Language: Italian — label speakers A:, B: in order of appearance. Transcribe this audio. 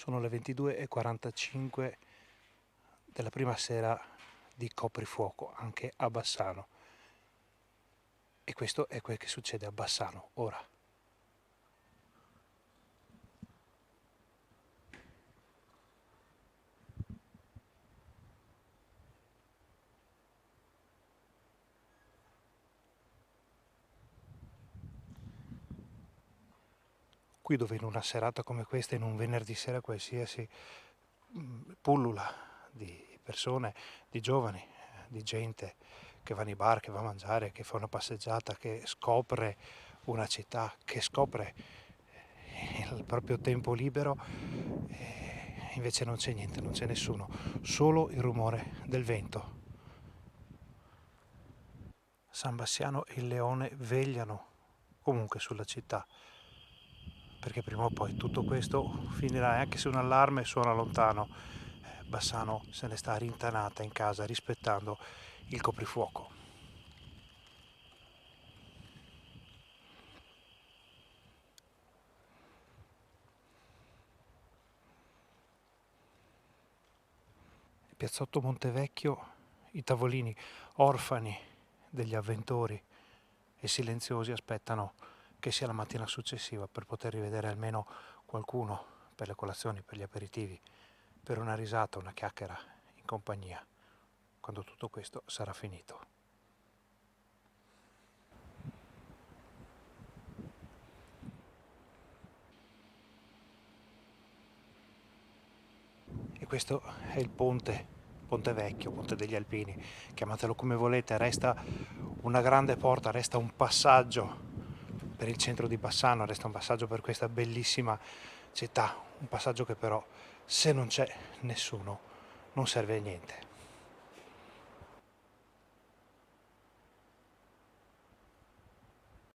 A: Sono le 22:45 della prima sera di coprifuoco anche a Bassano. E questo è quel che succede a Bassano ora. Qui dove in una serata come questa, in un venerdì sera qualsiasi, pullula di persone, di giovani, di gente che va nei bar, che va a mangiare, che fa una passeggiata, che scopre una città, che scopre il proprio tempo libero, e invece non c'è niente, non c'è nessuno, solo il rumore del vento. San Bassiano e il Leone vegliano comunque sulla città, perché prima o poi tutto questo finirà, e anche se un allarme suona lontano, Bassano se ne sta rintanata in casa rispettando il coprifuoco. Piazzotto Montevecchio, i tavolini orfani degli avventori e silenziosi aspettano che sia la mattina successiva per poter rivedere almeno qualcuno per le colazioni, per gli aperitivi, per una risata, una chiacchiera in compagnia, quando tutto questo sarà finito. E questo è il Ponte Vecchio, Ponte degli Alpini, chiamatelo come volete, resta una grande porta, resta un passaggio per il centro di Bassano, resta un passaggio per questa bellissima città, un passaggio che però, se non c'è nessuno, non serve a niente.